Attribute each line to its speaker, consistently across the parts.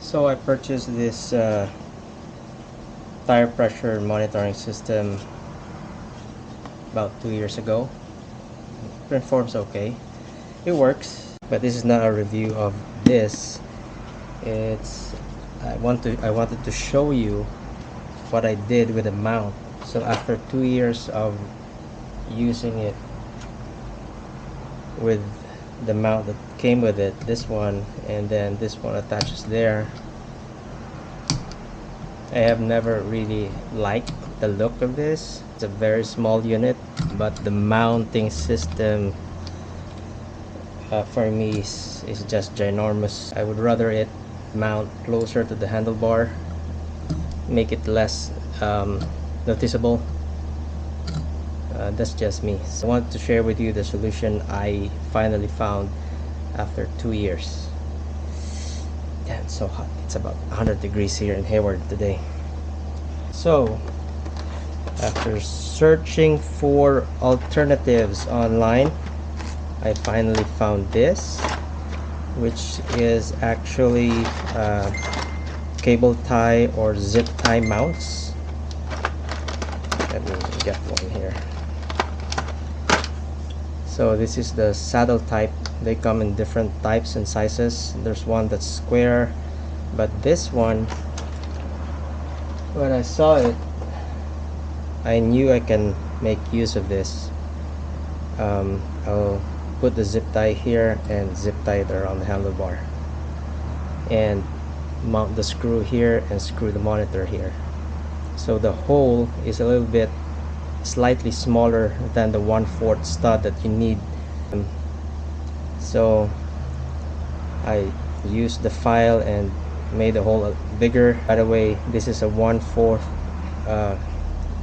Speaker 1: So I purchased this tire pressure monitoring system about 2 years ago. It performs okay. It works, but this is not a review of this. It's I wanted to show you what I did with the mount. So after 2 years of using it with the mount that came with it, this one, and then this one attaches there, I have never really liked the look of this. It's a very small unit, but the mounting system for me is just ginormous. I would rather it mount closer to the handlebar, make it less noticeable. That's just me. So I want to share with you the solution I finally found after 2 years. Yeah, it's so hot. It's about 100 degrees here in Hayward today. So after searching for alternatives online, I finally found this, which is actually cable tie or zip tie mounts. Let me get one here. So this is the saddle type. They come in different types and sizes. There's one that's square, but this one, when I saw it, I knew I can make use of this. I'll put the zip tie here and zip tie it around the handlebar, and mount the screw here and screw the monitor here. So the hole is a little bit slightly smaller than the 1/4 stud that you need. So I used the file and made the hole bigger. By the way, this is a 1/4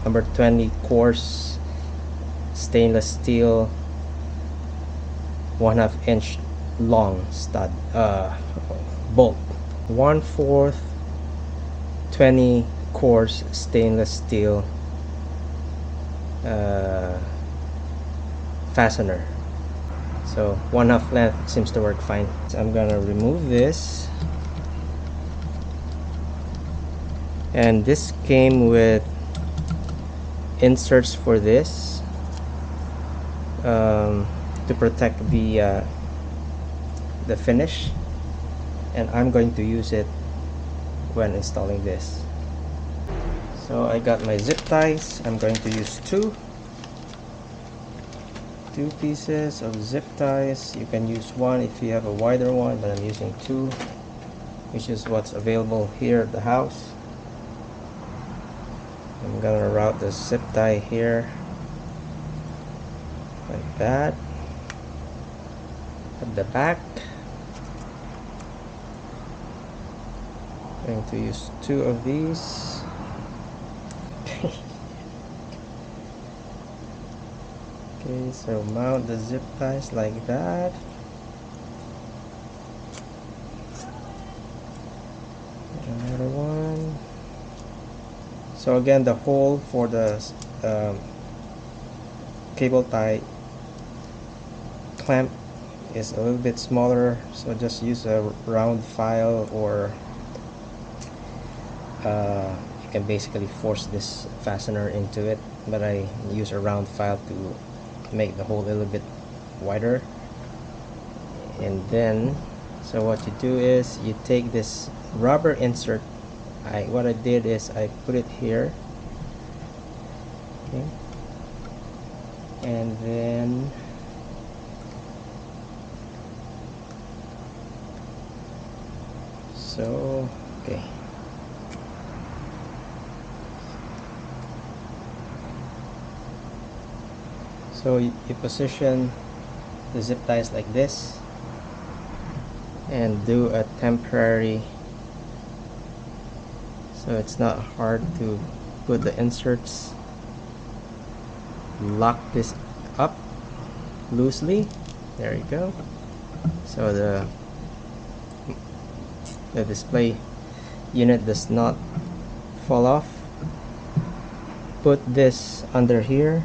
Speaker 1: number 20 coarse stainless steel 1/2 inch long stud bolt. 1/4 20 coarse stainless steel fastener. So 1/2 length seems to work fine. So I'm gonna remove this, and this came with inserts for this to protect the finish, and I'm going to use it when installing this. So I got my zip ties. I'm going to use two pieces of zip ties. You can use one if you have a wider one, but I'm using two, which is what's available here at the house. I'm gonna route the zip tie here like that at the back. I'm going to use two of these. Okay, so mount the zip ties like that. Another one. So again, the hole for the cable tie clamp is a little bit smaller, so just use a round file, or you can basically force this fastener into it, but I use a round file to make the hole a little bit wider. And then, so what you do is you take this rubber insert. What I did is I put it here, okay, and then okay, so you position the zip ties like this and do a temporary, so it's not hard to put the inserts. Lock this up loosely. There you go. So the display unit does not fall off. Put this under here,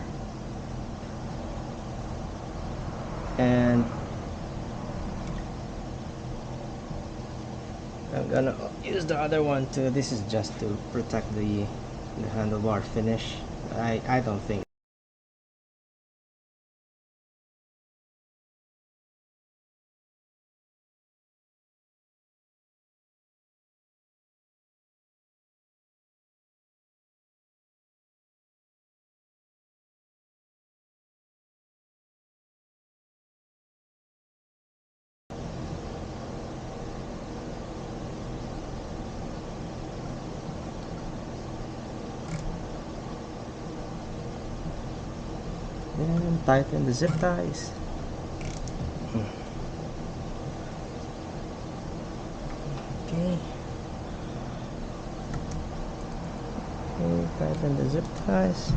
Speaker 1: and I'm gonna use the other one too. This is just to protect the handlebar finish. I don't think and tighten the zip ties. Okay. Okay, tighten the zip ties.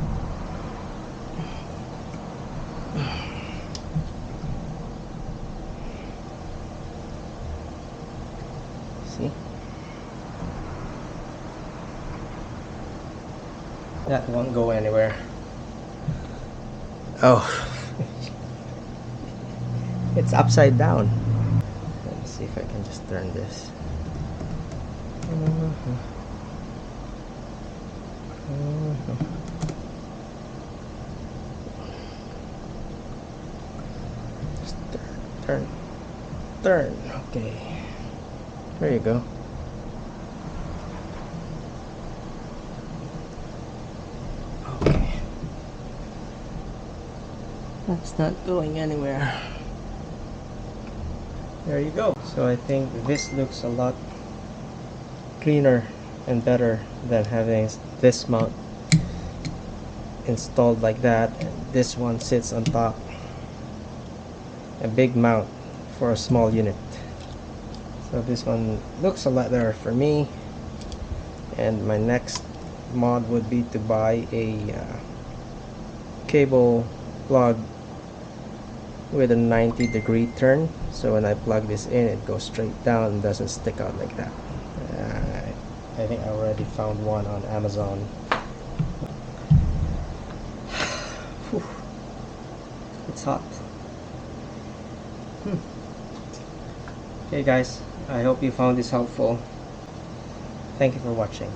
Speaker 1: See? That won't go anywhere. Oh, it's upside down. Let me see if I can just turn this. Just turn. Okay, there you go. Okay, that's not going anywhere. There you go. So I think this looks a lot cleaner and better than having this mount installed like that, and this one sits on top. A big mount for a small unit. So this one looks a lot better for me, and my next mod would be to buy a cable plug with a 90-degree turn, so when I plug this in it goes straight down and doesn't stick out like that. I think I already found one on Amazon. Whew. It's hot. Okay guys, I hope you found this helpful. Thank you for watching.